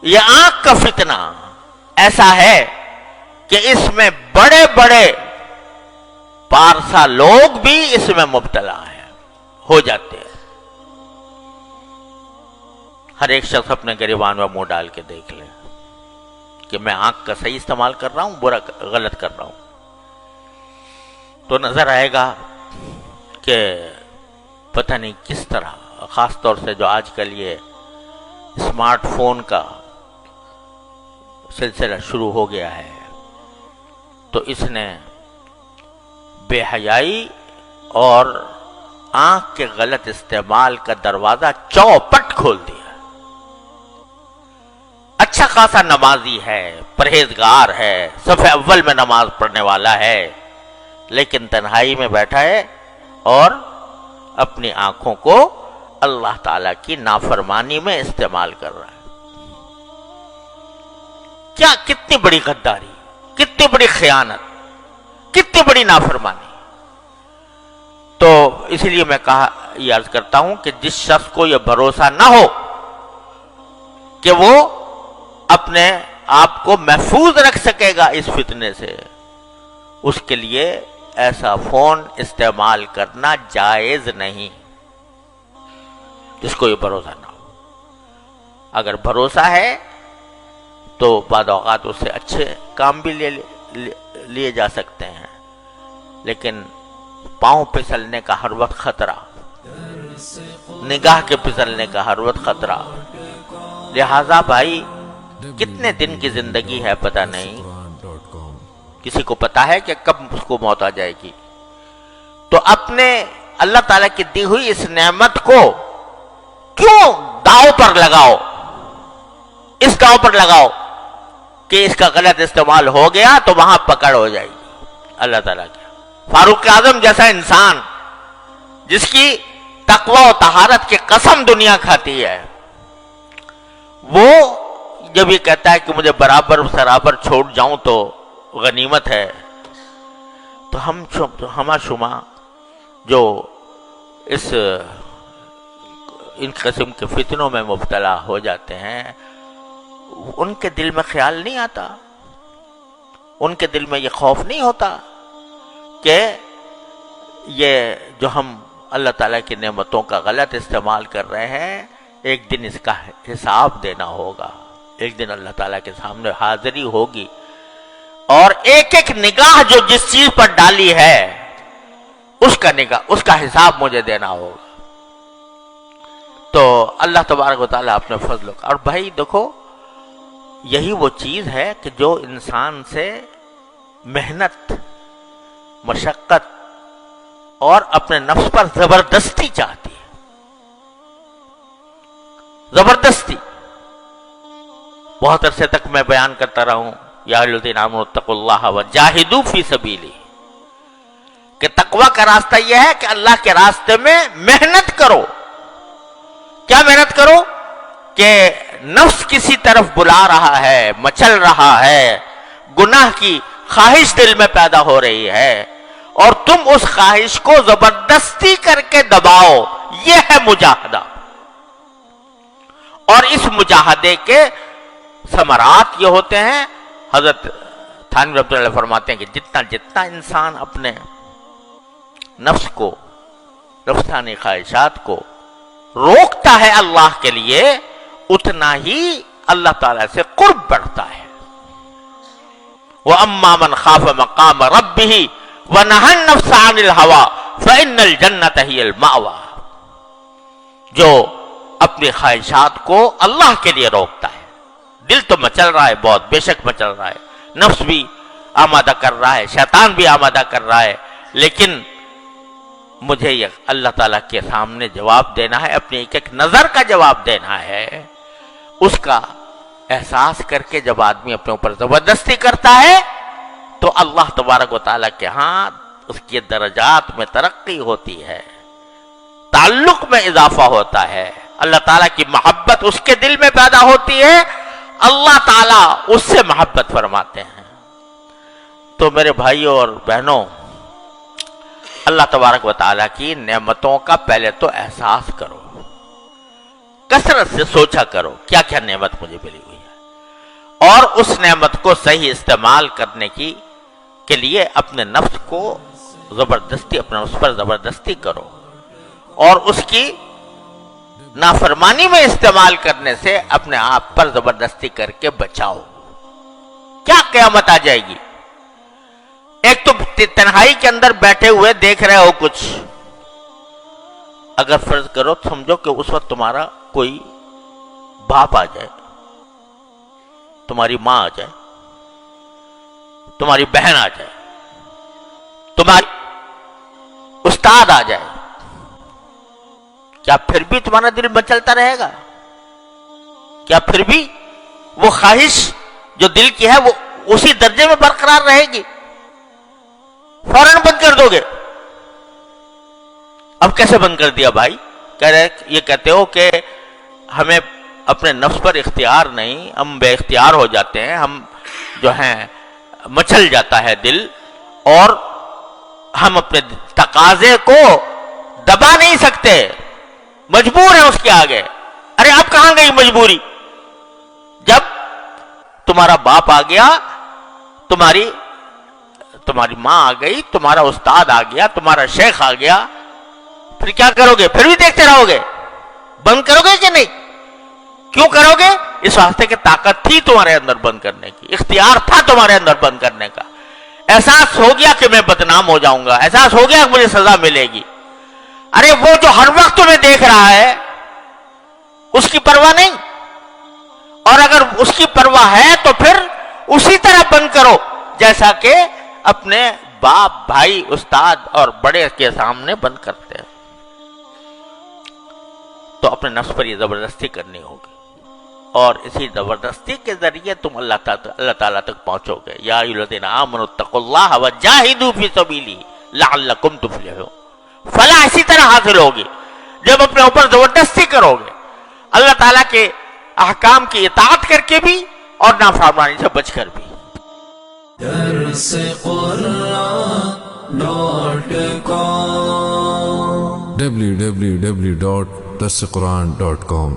یہ آنکھ کا فتنہ ایسا ہے کہ اس میں بڑے بڑے پارسا لوگ بھی اس میں مبتلا ہیں، ہو جاتے ہیں۔ ہر ایک شخص اپنے گریبان میں منہ ڈال کے دیکھ لے کہ میں آنکھ کا صحیح استعمال کر رہا ہوں، برا غلط کر رہا ہوں، تو نظر آئے گا کہ پتہ نہیں کس طرح، خاص طور سے جو آج کل یہ اسمارٹ فون کا سلسلہ شروع ہو گیا ہے، تو اس نے بے حیائی اور آنکھ کے غلط استعمال کا دروازہ چوپٹ کھول دیا۔ اچھا خاصا نمازی ہے، پرہیزگار ہے، صف اول میں نماز پڑھنے والا ہے، لیکن تنہائی میں بیٹھا ہے اور اپنی آنکھوں کو اللہ تعالیٰ کی نافرمانی میں استعمال کر رہا ہے۔ کیا کتنی بڑی غداری، کتنی بڑی خیانت، کتنی بڑی نافرمانی۔ تو اس لیے میں یہ عرض کرتا ہوں کہ جس شخص کو یہ بھروسہ نہ ہو کہ وہ اپنے آپ کو محفوظ رکھ سکے گا اس فتنے سے، اس کے لیے ایسا فون استعمال کرنا جائز نہیں، جس کو یہ بھروسہ نہ ہو۔ اگر بھروسہ ہے تو بعض اوقات اس سے اچھے کام بھی لیے جا سکتے ہیں، لیکن پاؤں پھسلنے کا ہر وقت خطرہ، نگاہ کے پھسلنے کا ہر وقت خطرہ۔ لہذا بھائی کتنے دن کی زندگی ہے پتہ نہیں، کسی کو پتا ہے کہ کب اس کو موت آ جائے گی، تو اپنے اللہ تعالیٰ کی دی ہوئی اس نعمت کو کیوں داؤ پر لگاؤ، اس داؤ پر لگاؤ کہ اس کا غلط استعمال ہو گیا تو وہاں پکڑ ہو جائے گی اللہ تعالیٰ کی۔ فاروق اعظم جیسا انسان جس کی تقوی و طہارت کی قسم دنیا کھاتی ہے، وہ جب یہ کہتا ہے کہ مجھے برابر سرابر چھوڑ جاؤں تو غنیمت ہے، تو ہمہ شمہ جو ان قسم کے فتنوں میں مبتلا ہو جاتے ہیں، ان کے دل میں خیال نہیں آتا، ان کے دل میں یہ خوف نہیں ہوتا کہ یہ جو ہم اللہ تعالیٰ کی نعمتوں کا غلط استعمال کر رہے ہیں، ایک دن اس کا حساب دینا ہوگا، ایک دن اللہ تعالیٰ کے سامنے حاضری ہوگی، اور ایک ایک نگاہ جو جس چیز پر ڈالی ہے اس کا حساب مجھے دینا ہوگا۔ تو اللہ تبارک و تعالیٰ اپنے فضل کا، اور بھائی دیکھو یہی وہ چیز ہے کہ جو انسان سے محنت، مشقت اور اپنے نفس پر زبردستی چاہتی ہے، زبردستی۔ بہت عرصے تک میں بیان کرتا رہا ہوں، یا ایھا الذین آمنوا اتقوا اللہ وجاہدوا فی سبیلہ، کہ تقوی کا راستہ یہ ہے کہ اللہ کے راستے میں محنت کرو۔ کیا محنت کرو؟ کہ نفس کسی طرف بلا رہا ہے، مچل رہا ہے، گناہ کی خواہش دل میں پیدا ہو رہی ہے، اور تم اس خواہش کو زبردستی کر کے دباؤ، یہ ہے مجاہدہ۔ اور اس مجاہدے کے ثمرات یہ ہوتے ہیں، حضرت تھانوی رحمۃ اللہ فرماتے ہیں کہ جتنا انسان اپنے نفس کو، نفسانی خواہشات کو روکتا ہے اللہ کے لیے، اتنا ہی اللہ تعالیٰ سے قرب بڑھتا ہے۔ وَأَمَّا مَنْ خَافَ مَقَامَ رَبِّهِ وَنَهَى النَّفْسَ عَنِ الْهَوَىٰ فَإِنَّ الْجَنَّةَ هِيَ الْمَأْوَىٰ، جو اپنی خواہشات کو اللہ کے لیے روکتا ہے، دل تو مچل رہا ہے بہت، بے شک مچل رہا ہے، نفس بھی آمادہ کر رہا ہے، شیطان بھی آمادہ کر رہا ہے، لیکن مجھے یہ اللہ تعالیٰ کے سامنے جواب دینا ہے، اپنی ایک ایک نظر کا جواب دینا ہے۔ اس کا احساس کر کے جب آدمی اپنے اوپر زبردستی کرتا ہے تو اللہ تبارک و تعالیٰ کے ہاں اس کے درجات میں ترقی ہوتی ہے، تعلق میں اضافہ ہوتا ہے، اللہ تعالیٰ کی محبت اس کے دل میں پیدا ہوتی ہے، اللہ تعالیٰ اس سے محبت فرماتے ہیں۔ تو میرے بھائیوں اور بہنوں، اللہ تبارک و تعالیٰ کی نعمتوں کا پہلے تو احساس کرو، کثرت سے سوچا کرو کیا کیا نعمت مجھے ملی ہوئی ہے۔ اور اس نعمت کو صحیح استعمال کرنے کے لیے اپنے نفس کو زبردستی، اپنے اس پر زبردستی کرو، اور اس کی نافرمانی میں استعمال کرنے سے اپنے آپ پر زبردستی کر کے بچاؤ۔ کیا قیامت آ جائے گی؟ ایک تو تنہائی کے اندر بیٹھے ہوئے دیکھ رہے ہو کچھ، اگر فرض کرو سمجھو کہ اس وقت تمہارا کوئی باپ آ جائے، تمہاری ماں آ جائے، تمہاری بہن آ جائے، تمہاری استاد آ جائے، کیا پھر بھی تمہارا دل مچلتا رہے گا؟ کیا پھر بھی وہ خواہش جو دل کی ہے وہ اسی درجے میں برقرار رہے گی؟ فوراً بند کر دو گے۔ اب کیسے بند کر دیا بھائی؟ یہ کہتے ہو کہ ہمیں اپنے نفس پر اختیار نہیں، ہم بے اختیار ہو جاتے ہیں، ہم جو ہیں مچل جاتا ہے دل، اور ہم اپنے تقاضے کو دبا نہیں سکتے، مجبور ہیں اس کے آگے۔ ارے اب کہاں گئی مجبوری؟ جب تمہارا باپ آ گیا، تمہاری ماں آ گئی، تمہارا استاد آ گیا، تمہارا شیخ آ گیا، پھر کیا کرو گے؟ پھر بھی دیکھتے رہو گے؟ بند کرو گے کہ نہیں؟ کیوں کرو گے؟ اس واسطے کہ طاقت تھی تمہارے اندر بند کرنے کی، اختیار تھا تمہارے اندر بند کرنے کا، احساس ہو گیا کہ میں بدنام ہو جاؤں گا، احساس ہو گیا کہ مجھے سزا ملے گی۔ ارے وہ جو ہر وقت تمہیں دیکھ رہا ہے اس کی پرواہ نہیں، اور اگر اس کی پرواہ ہے تو پھر اسی طرح بند کرو جیسا کہ اپنے باپ، بھائی، استاد اور بڑے کے سامنے بند کرتے ہیں۔ تو اپنے نفس پر یہ زبردستی کرنی ہوگی، اور اسی زبردستی کے ذریعے تم اللہ تعالیٰ تک پہنچو گے۔ یا ایھا الذین آمنوا اتقوا اللہ وجاہدوا فی سبیلہ لعلکم تفلحون۔ فلاح اسی طرح حاصل ہوگی جب اپنے اوپر زبردستی کرو گے، اللہ تعالیٰ کے احکام کی اطاعت کر کے بھی اور نافرمانی سے بچ کر بھی۔ www.darsequran.com